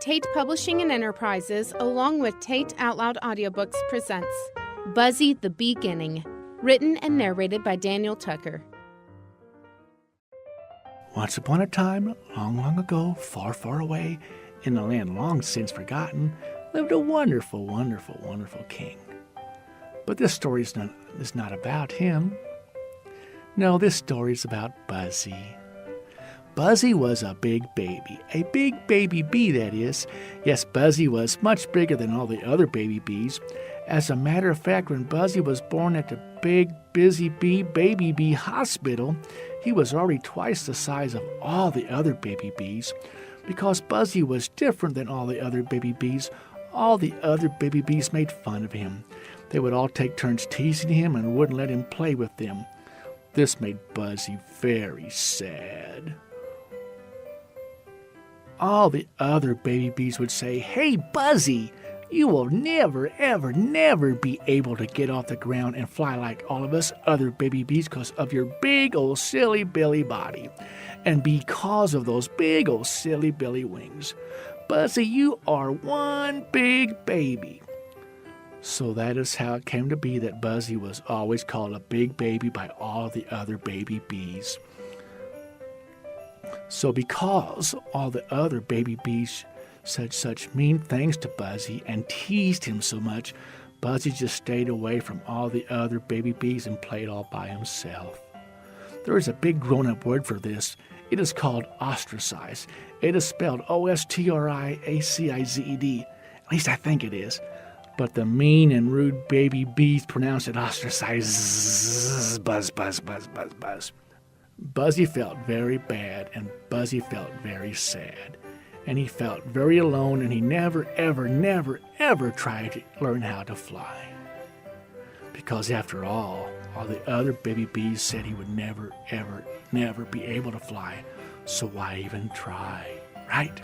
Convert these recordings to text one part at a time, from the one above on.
Tate Publishing and Enterprises, along with Tate Out Loud Audiobooks, presents Buzzy the Beginning, written and narrated by Daniel Tucker. Once upon a time, long, long ago, far, far away, in a land long since forgotten, lived a wonderful, wonderful, wonderful king. But this story is not about him. No, this story is about Buzzy. Buzzy was a big baby bee, that is. Yes, Buzzy was much bigger than all the other baby bees. As a matter of fact, when Buzzy was born at the big, busy baby bee hospital, he was already twice the size of all the other baby bees. Because Buzzy was different than all the other baby bees, all the other baby bees made fun of him. They would all take turns teasing him and wouldn't let him play with them. This made Buzzy very sad. All the other baby bees would say, "Hey, Buzzy, you will never, ever, never be able to get off the ground and fly like all of us other baby bees because of your big old silly billy body and because of those big old silly billy wings. Buzzy, you are one big baby." So that is how it came to be that Buzzy was always called a big baby by all the other baby bees. So because all the other baby bees said such mean things to Buzzy and teased him so much, Buzzy just stayed away from all the other baby bees and played all by himself. There is a big grown-up word for this. It is called ostracize. It is spelled O-S-T-R-I-A-C-I-Z-E-D. At least I think it is. But the mean and rude baby bees pronounce it ostracize. Buzz, buzz, buzz, buzz, buzz. Buzzy felt very bad, and Buzzy felt very sad. And he felt very alone, and he never, ever, never, ever tried to learn how to fly. Because after all the other baby bees said he would never, ever, never be able to fly. So why even try, right?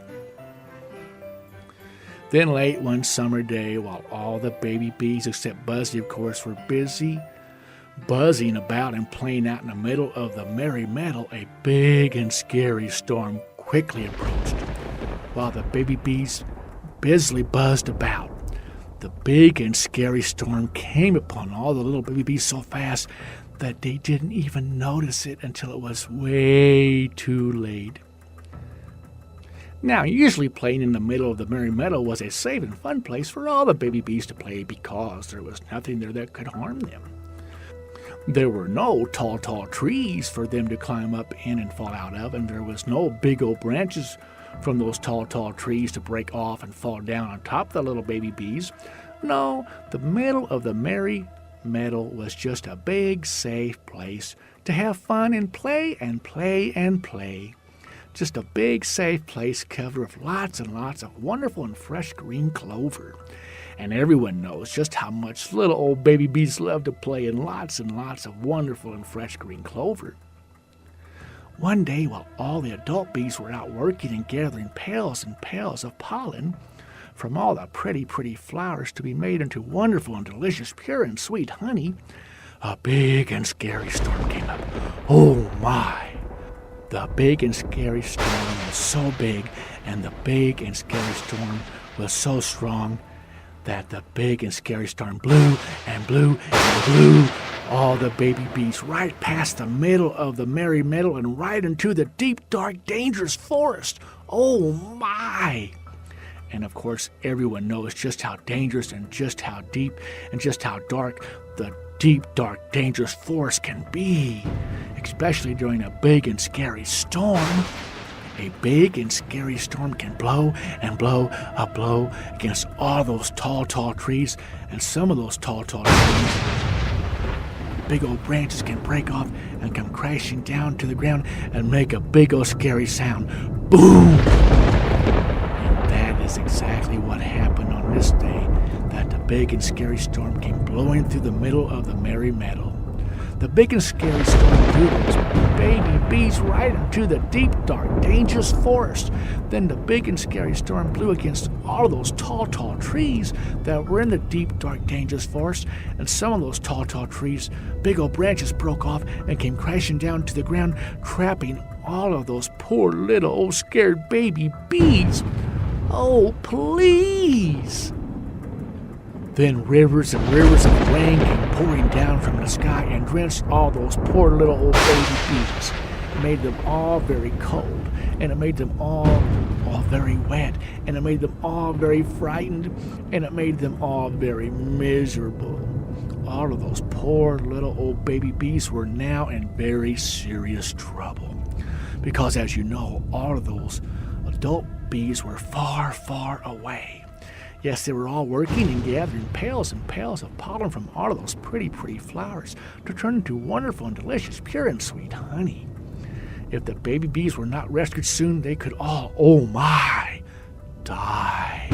Then late one summer day, while all the baby bees, except Buzzy, of course, were busy buzzing about and playing out in the middle of the merry meadow, a big and scary storm quickly approached. While the baby bees busily buzzed about, the big and scary storm came upon all the little baby bees so fast that they didn't even notice it until it was way too late. Now, usually playing in the middle of the merry meadow was a safe and fun place for all the baby bees to play because there was nothing there that could harm them. There were no tall trees for them to climb up in and fall out of, and there was no big old branches from those tall trees to break off and fall down on top of the little baby bees. No, the middle of the merry meadow was just a big, safe place to have fun and play and play and play. Just a big, safe place covered with lots and lots of wonderful and fresh green clover. And everyone knows just how much little old baby bees love to play in lots and lots of wonderful and fresh green clover. One day, while all the adult bees were out working and gathering pails and pails of pollen from all the pretty, pretty flowers to be made into wonderful and delicious, pure and sweet honey, a big and scary storm came up. Oh my! The big and scary storm was so big, and the big and scary storm was so strong that the big and scary storm blew and blew and blew all the baby bees right past the middle of the merry meadow and right into the deep, dark, dangerous forest. Oh my! And of course, everyone knows just how dangerous and just how deep and just how dark the deep, dark, dangerous forest can be, especially during a big and scary storm. A big and scary storm can blow and blow a blow against all those tall trees, and some of those tall trees, big old branches can break off and come crashing down to the ground and make a big old scary sound. Boom! And that is exactly what happened on this day, that the big and scary storm came blowing through the middle of the merry meadow. The big and scary storm blew those baby bees right into the deep, dark, dangerous forest. Then the big and scary storm blew against all those tall trees that were in the deep, dark, dangerous forest. And some of those tall trees, big old branches broke off and came crashing down to the ground, trapping all of those poor little old scared baby bees. Oh, please! Then rivers and rivers of rain came pouring down from the sky and drenched all those poor little old baby bees. It made them all very cold, and it made them all very wet, and it made them all very frightened, and it made them all very miserable. All of those poor little old baby bees were now in very serious trouble. Because, as you know, all of those adult bees were far, far away. Yes, they were all working and gathering pails and pails of pollen from all of those pretty, pretty flowers to turn into wonderful and delicious, pure and sweet honey. If the baby bees were not rescued soon, they could all, oh my, die.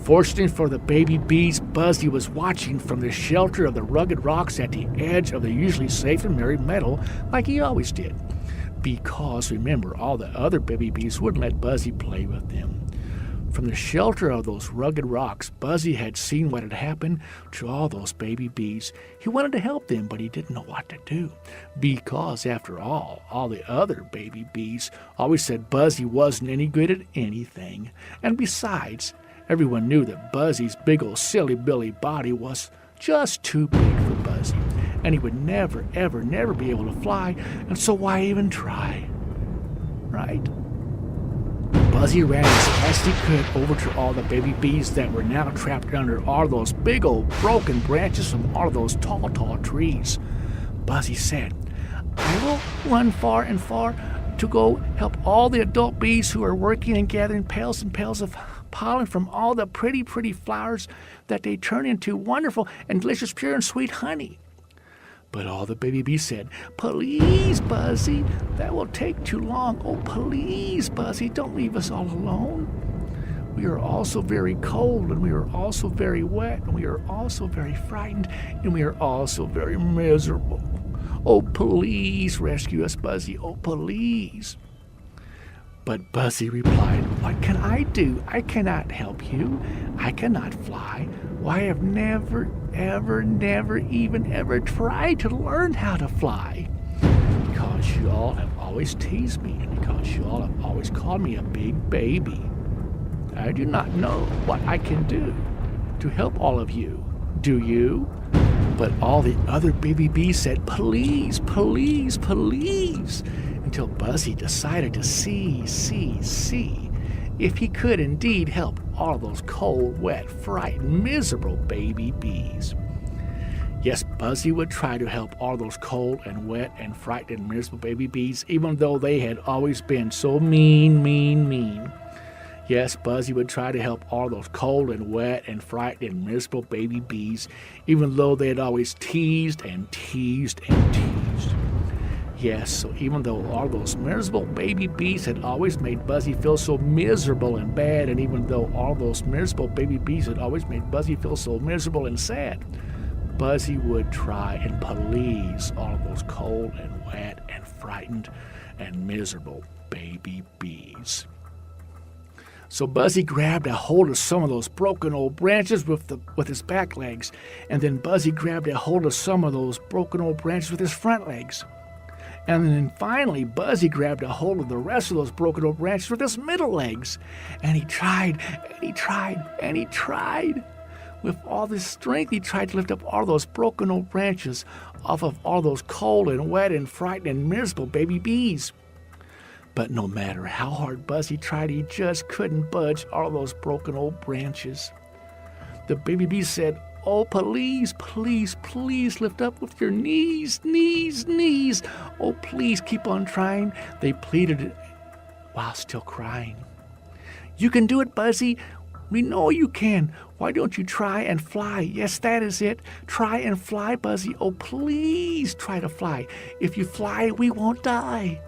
Fortunately for the baby bees, Buzzy was watching from the shelter of the rugged rocks at the edge of the usually safe and merry meadow like he always did. Because, remember, all the other baby bees wouldn't let Buzzy play with them. From the shelter of those rugged rocks, Buzzy had seen what had happened to all those baby bees. He wanted to help them, but he didn't know what to do. Because, after all the other baby bees always said Buzzy wasn't any good at anything. And besides, everyone knew that Buzzy's big old silly Billy body was just too big for Buzzy. And he would never, ever, never be able to fly, and so why even try? Right? Buzzy ran as fast as he could over to all the baby bees that were now trapped under all those big old broken branches from all of those tall, tall trees. Buzzy said, "I will run far and far to go help all the adult bees who are working and gathering pails and pails of pollen from all the pretty, pretty flowers that they turn into wonderful and delicious, pure and sweet honey." But all the baby bees said, "Please, Buzzy, that will take too long. Oh, please, Buzzy, don't leave us all alone. We are also very cold, and we are also very wet, and we are also very frightened, and we are also very miserable. Oh, please rescue us, Buzzy. Oh, please." But Buzzy replied, "What can I do? I cannot help you. I cannot fly. Why, I have never, ever, never even ever tried to learn how to fly. Because you all have always teased me, and because you all have always called me a big baby. I do not know what I can do to help all of you. Do you?" But all the other baby bees said, "Please, please, please," until Buzzy decided to see if he could indeed help all those cold, wet, frightened, miserable baby bees. Yes, Buzzy would try to help all those cold and wet and frightened and miserable baby bees, even though they had always been so mean. Yes, Buzzy would try to help all those cold and wet and frightened and miserable baby bees, even though they had always teased and teased and teased. Yes, so even though all those miserable baby bees had always made Buzzy feel so miserable and bad, and even though all those miserable baby bees had always made Buzzy feel so miserable and sad, Buzzy would try and please all of those cold and wet and frightened and miserable baby bees. So Buzzy grabbed a hold of some of those broken old branches with his back legs, and then Buzzy grabbed a hold of some of those broken old branches with his front legs. And then finally, Buzzy grabbed a hold of the rest of those broken old branches with his middle legs. And he tried, and he tried, and he tried. With all this strength, he tried to lift up all those broken old branches off of all those cold and wet and frightened and miserable baby bees. But no matter how hard Buzzy tried, he just couldn't budge all those broken old branches. The baby bees said, "Oh, please, please, please lift up with your knees. Oh, please keep on trying," they pleaded while still crying. "You can do it, Buzzy. We know you can. Why don't you try and fly? Yes, that is it. Try and fly, Buzzy. Oh, please try to fly. If you fly, we won't die."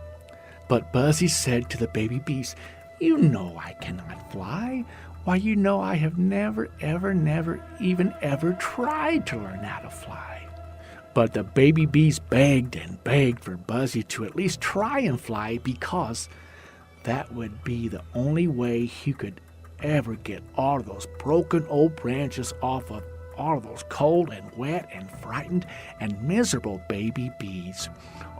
But Buzzy said to the baby bees, "You know I cannot fly. Why, you know I have never, ever, never even ever tried to learn how to fly." But the baby bees begged and begged for Buzzy to at least try and fly, because that would be the only way he could ever get all of those broken old branches off of all of those cold and wet and frightened and miserable baby bees.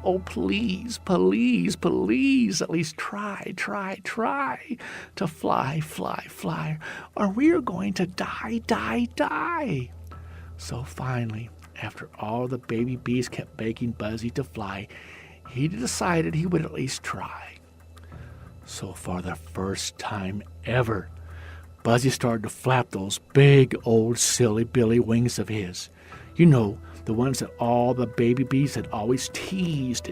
Oh, please, please, please, at least try to fly, or we are going to die. So finally, after all the baby bees kept begging Buzzy to fly, he decided he would at least try. So for the first time ever, Buzzy started to flap those big old silly billy wings of his. You know, the ones that all the baby bees had always teased.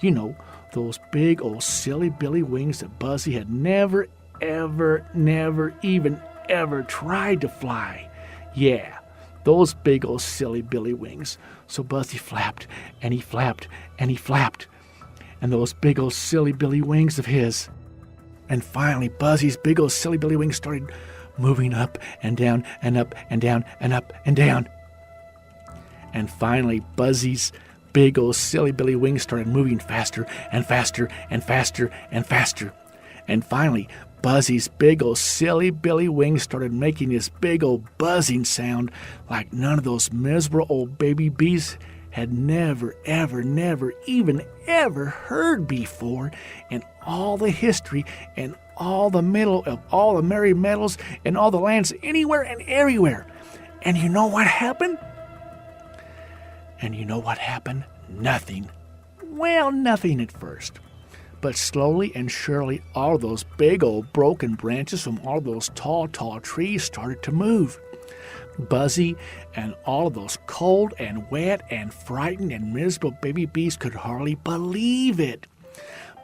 You know, those big old silly billy wings that Buzzy had never even tried to fly. Yeah, those big old silly billy wings. So Buzzy flapped, and he flapped, and he flapped. And those big old silly billy wings of his. And finally, Buzzy's big old silly billy wings started moving up and down and up and down and up and down. And finally, Buzzy's big old silly billy wings started moving faster and faster and faster and faster. And finally, Buzzy's big old silly billy wings started making this big old buzzing sound like none of those miserable old baby bees had never even heard before in all the history and all the middle of all the merry meadows and all the lands anywhere and everywhere. And you know what happened? Nothing. Well, nothing at first. But slowly and surely, all of those big old broken branches from all those tall trees started to move. Buzzy and all of those cold and wet and frightened and miserable baby bees could hardly believe it.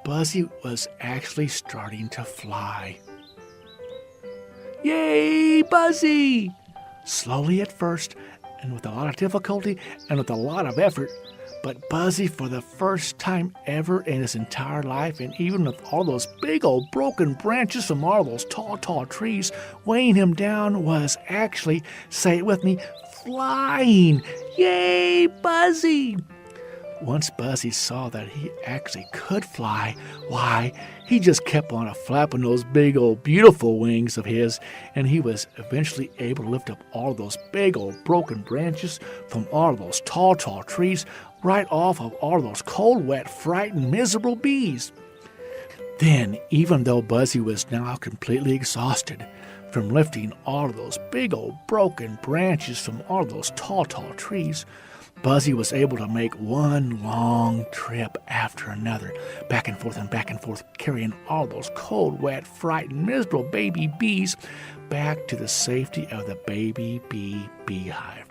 Buzzy was actually starting to fly. Yay, Buzzy! Slowly at first, and with a lot of difficulty and with a lot of effort, but Buzzy, for the first time ever in his entire life, and even with all those big old broken branches from all those tall trees weighing him down, was actually, say it with me, flying. Yay, Buzzy! Once Buzzy saw that he actually could fly, why, he just kept on flapping those big old beautiful wings of his, and he was eventually able to lift up all of those big old broken branches from all of those tall trees right off of all of those cold, wet, frightened, miserable bees. Then, even though Buzzy was now completely exhausted from lifting all of those big old broken branches from all of those tall trees, Buzzy was able to make one long trip after another, back and forth, carrying all those cold, wet, frightened, miserable baby bees back to the safety of the baby bee beehive.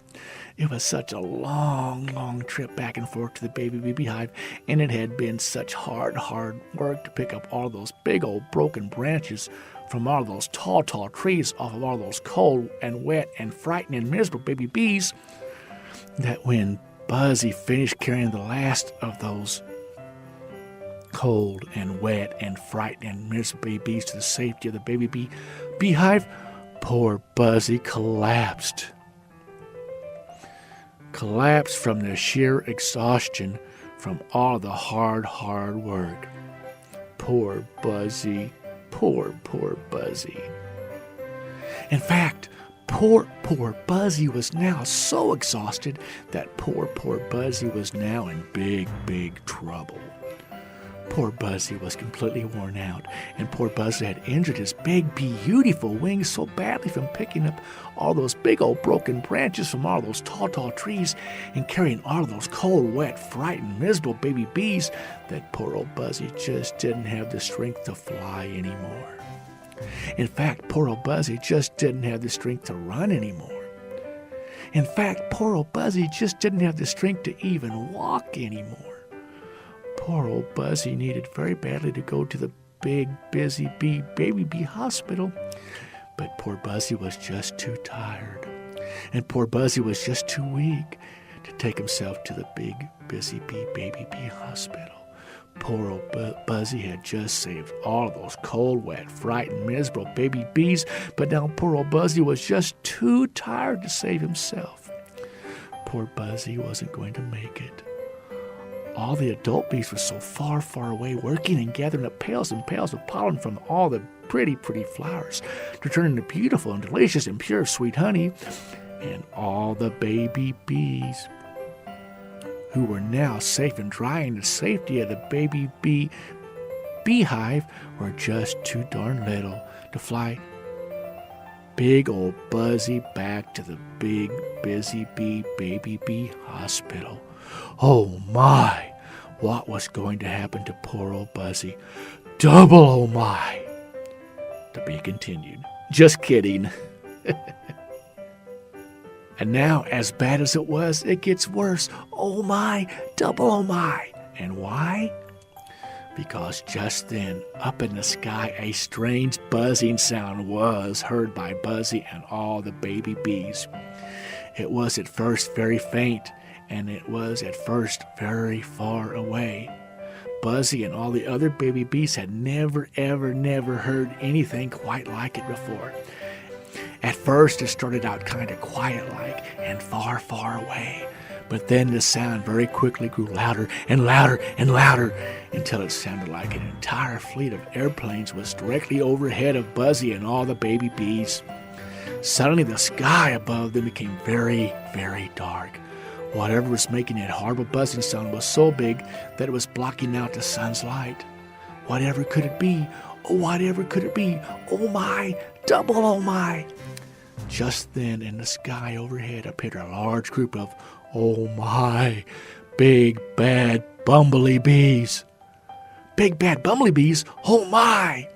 It was such a long trip back and forth to the baby bee beehive, and it had been such hard work to pick up all those big old broken branches from all those tall trees off of all those cold and wet and frightened and miserable baby bees, that when Buzzy finished carrying the last of those cold and wet and frightened and miserable baby bees to the safety of the baby bee beehive, poor Buzzy collapsed from the sheer exhaustion from all the hard work. Poor Buzzy. Poor Buzzy. In fact, Poor Buzzy was now so exhausted that poor Buzzy was now in big trouble. Poor Buzzy was completely worn out, and poor Buzzy had injured his big, beautiful wings so badly from picking up all those big old broken branches from all those tall trees and carrying all of those cold, wet, frightened, miserable baby bees that poor old Buzzy just didn't have the strength to fly anymore. In fact, poor old Buzzy just didn't have the strength to run anymore. In fact, poor old Buzzy just didn't have the strength to even walk anymore. Poor old Buzzy needed very badly to go to the big, busy baby bee hospital. But poor Buzzy was just too tired. And poor Buzzy was just too weak to take himself to the big, busy baby bee hospital. Poor old Buzzy had just saved all of those cold, wet, frightened, miserable baby bees, but now poor old Buzzy was just too tired to save himself. Poor Buzzy wasn't going to make it. All the adult bees were so far away, working and gathering up pails and pails of pollen from all the pretty flowers to turn into beautiful and delicious and pure sweet honey. And all the baby bees who were now safe and dry in the safety of the baby bee beehive, were just too darn little to fly big old Buzzy back to the big Busy Bee baby bee hospital. Oh my, what was going to happen to poor old Buzzy? Double oh my. To be continued. Just kidding. And now, as bad as it was, it gets worse. Oh my, double oh my. And why? Because just then, up in the sky, a strange buzzing sound was heard by Buzzy and all the baby bees. It was at first very faint, and it was at first very far away. Buzzy and all the other baby bees had never heard anything quite like it before. At first, it started out kind of quiet-like and far, far away. But then the sound very quickly grew louder and louder and louder until it sounded like an entire fleet of airplanes was directly overhead of Buzzy and all the baby bees. Suddenly, the sky above them became very, very dark. Whatever was making that horrible buzzing sound was so big that it was blocking out the sun's light. Whatever could it be? Oh, whatever could it be? Oh my, double oh my. Just then, in the sky overhead appeared a large group of, oh my, big bad bumblebee bees. Big bad bumblebee bees? Oh my!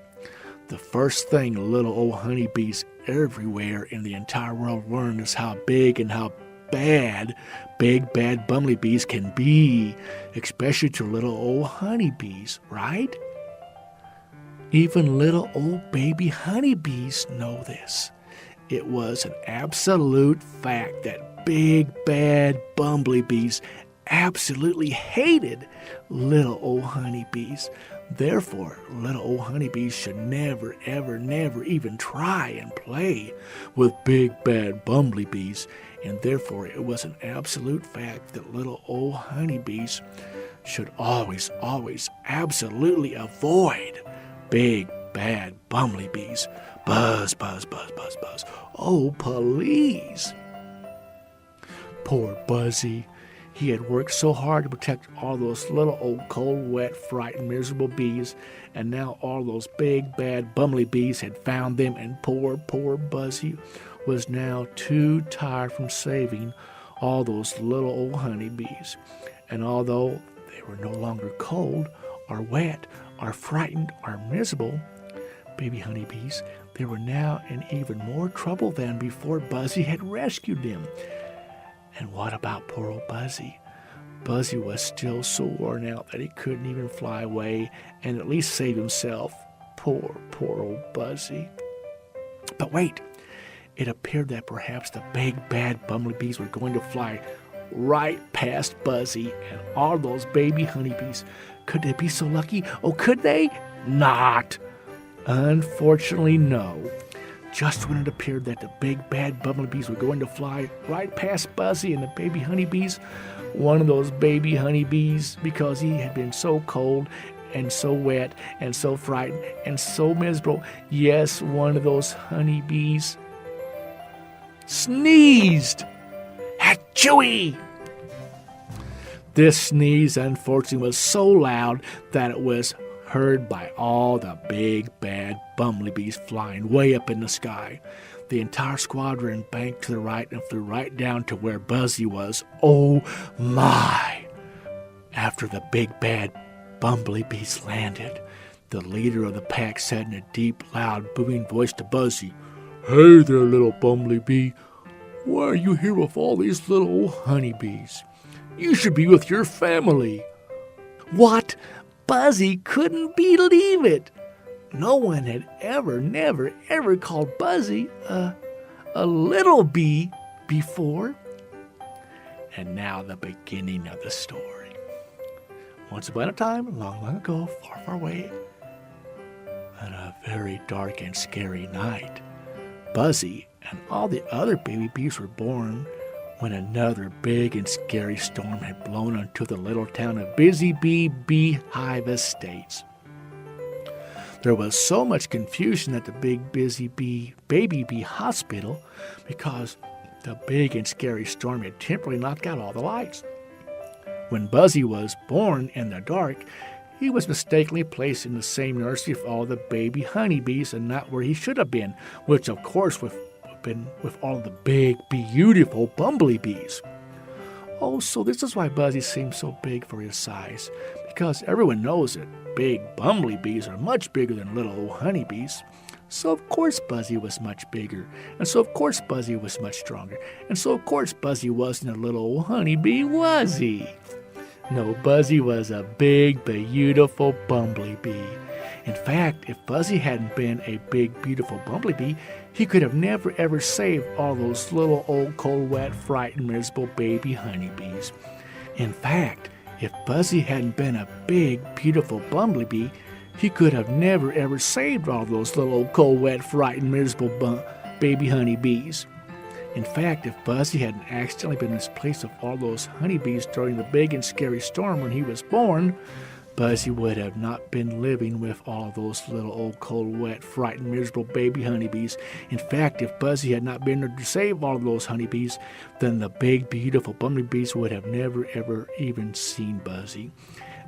The first thing little old honeybees everywhere in the entire world learned is how big and how bad big bad bumblebees can be, especially to little old honeybees, right? Even little old baby honeybees know this. It was an absolute fact that big bad bumblebees absolutely hated little old honeybees. Therefore, little old honeybees should never even try and play with big bad bumblebees. And therefore, it was an absolute fact that little old honeybees should always absolutely avoid big bad bumblebees. Buzz, buzz, buzz, buzz, buzz. Oh, please. Poor Buzzy. He had worked so hard to protect all those little old cold, wet, frightened, miserable bees, and now all those big, bad bumblebees had found them, and poor Buzzy was now too tired from saving all those little old honeybees. And although they were no longer cold, or wet, or frightened, or miserable, baby honeybees, they were now in even more trouble than before Buzzy had rescued them. And what about poor old Buzzy? Buzzy was still so worn out that he couldn't even fly away and at least save himself. Poor old Buzzy. But wait, it appeared that perhaps the big bad bumblebees were going to fly right past Buzzy and all those baby honeybees. Could they be so lucky? Oh, could they? Not. Unfortunately, no. Just when it appeared that the big bad bumblebees were going to fly right past Buzzy and the baby honeybees, one of those baby honeybees, because he had been so cold and so wet and so frightened and so miserable, yes, one of those honeybees sneezed. Achooey! This sneeze, unfortunately, was so loud that it was heard by all the big bad bumblebees flying way up in the sky. The entire squadron banked to the right and flew right down to where Buzzy was. Oh my! After the big bad bumblebees landed, the leader of the pack said in a deep, loud, booming voice to Buzzy, "Hey there, little bumblebee. Why are you here with all these little old honeybees? You should be with your family." What? Buzzy couldn't believe it. No one had never called Buzzy a little bee before. And now the beginning of the story. Once upon a time, long ago, far away, on a very dark and scary night, Buzzy and all the other baby bees were born when another big and scary storm had blown onto the little town of Busy Bee Beehive Estates. There was so much confusion at the big Busy Bee Baby Bee Hospital because the big and scary storm had temporarily knocked out all the lights. When Buzzy was born in the dark, he was mistakenly placed in the same nursery with all the baby honeybees and not where he should have been, which of course would have been with all the big, beautiful bumblebees. Oh, so this is why Buzzy seems so big for his size, because everyone knows that big bumblebees are much bigger than little old honeybees. So of course Buzzy was much bigger, and so of course Buzzy was much stronger, and so of course Buzzy wasn't a little old honeybee, was he? No, Buzzy was a big, beautiful bumblebee. In fact, if Buzzy hadn't been a big, beautiful bumblebee, he could have never ever saved all those little old cold, wet, frightened, miserable baby honeybees. In fact, if Buzzy hadn't been a big, beautiful bumblebee, he could have never ever saved all those little old cold, wet, frightened, miserable baby honeybees. In fact, if Buzzy hadn't accidentally been misplaced with all those honeybees during the big and scary storm when he was born, Buzzy would have not been living with all those little old cold, wet, frightened, miserable baby honeybees. In fact, if Buzzy had not been there to save all of those honeybees, then the big, beautiful bumblebees would have never, ever even seen Buzzy.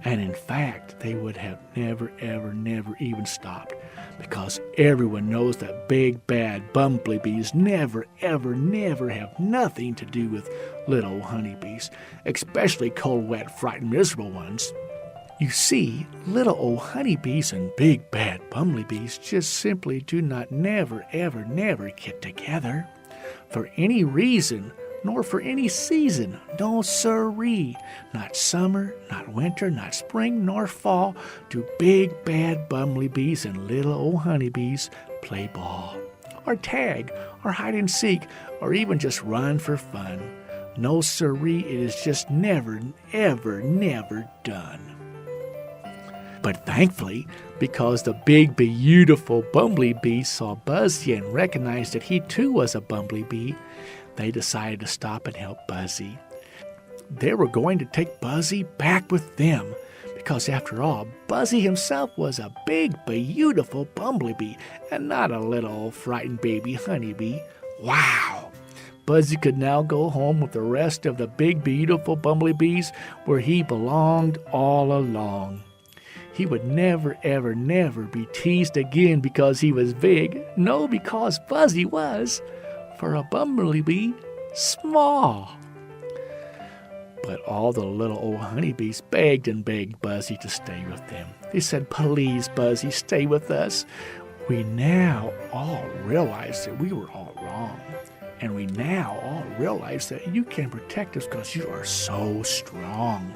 And in fact, they would have never, ever, never even stopped, because everyone knows that big, bad bumblebees never, ever, never have nothing to do with little honeybees, especially cold, wet, frightened, miserable ones. You see, little old honeybees and big, bad bumblebees just simply do not never, ever, never get together for any reason, nor for any season. No sirree. Not summer, not winter, not spring, nor fall do big, bad bumblebees and little old honeybees play ball, or tag, or hide and seek, or even just run for fun. No sirree, it is just never, ever, never done. But thankfully, because the big, beautiful bumblebee saw Buzzy and recognized that he too was a bumblebee, they decided to stop and help Buzzy. They were going to take Buzzy back with them, because after all, Buzzy himself was a big, beautiful bumblebee, and not a little frightened baby honeybee. Wow! Buzzy could now go home with the rest of the big, beautiful bumblebees where he belonged all along. He would never, ever, never be teased again because he was big. No, because Buzzy was, for a bumblebee, small. But all the little old honeybees begged and begged Buzzy to stay with them. They said, "Please, Buzzy, stay with us. We now all realize that we were all wrong. And we now all realize that you can protect us because you are so strong.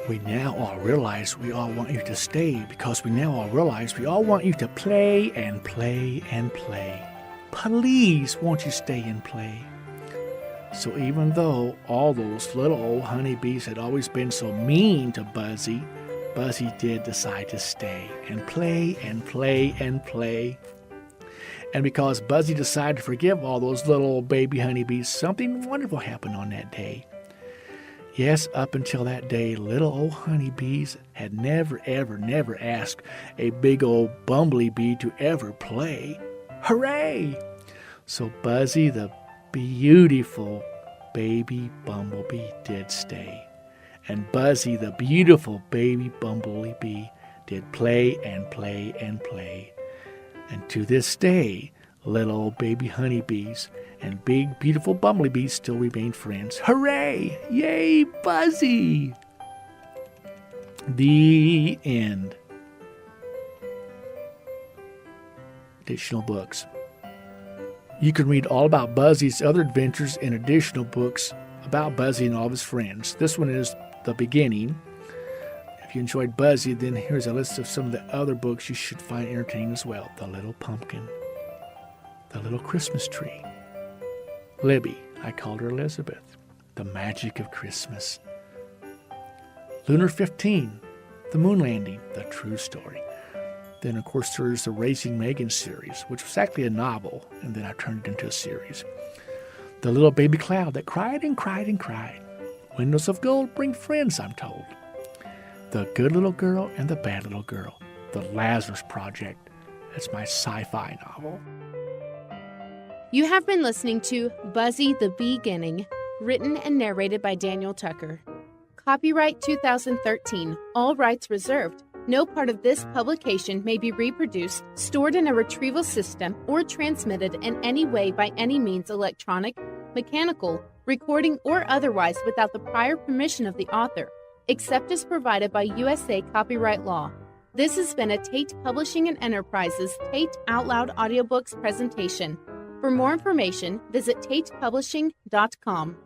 We now all realize we all want you to stay because we now all realize we all want you to play and play and play. Please, won't you stay and play?" So even though all those little old honeybees had always been so mean to Buzzy, Buzzy did decide to stay and play and play and play. And because Buzzy decided to forgive all those little old baby honeybees, something wonderful happened on that day. Yes, up until that day, little old honeybees had never, ever, never asked a big old bumblebee to ever play. Hooray! So Buzzy, the beautiful baby bumblebee, did stay. And Buzzy, the beautiful baby bumblebee, did play and play and play. And to this day, little old baby honeybees and big, beautiful bumblebees still remain friends. Hooray! Yay, Buzzy! The end. Additional books. You can read all about Buzzy's other adventures in additional books about Buzzy and all of his friends. This one is the beginning. If you enjoyed Buzzy, then here's a list of some of the other books you should find entertaining as well. The Little Pumpkin, The Little Christmas Tree, Libby, I called her Elizabeth, The Magic of Christmas, Lunar 15, The Moon Landing, The True Story. Then, of course, there's the Raising Megan series, which was actually a novel, and then I turned it into a series. The Little Baby Cloud that cried and cried and cried. Windows of Gold bring friends, I'm told. The Good Little Girl and the Bad Little Girl. The Lazarus Project. That's my sci-fi novel. You have been listening to Buzzy the Beginning, written and narrated by Daniel Tucker. Copyright 2013. All rights reserved. No part of this publication may be reproduced, stored in a retrieval system, or transmitted in any way by any means electronic, mechanical, recording, or otherwise without the prior permission of the author, except as provided by USA copyright law. This has been a Tate Publishing and Enterprises Tate Out Loud Audiobooks presentation. For more information, visit tatepublishing.com.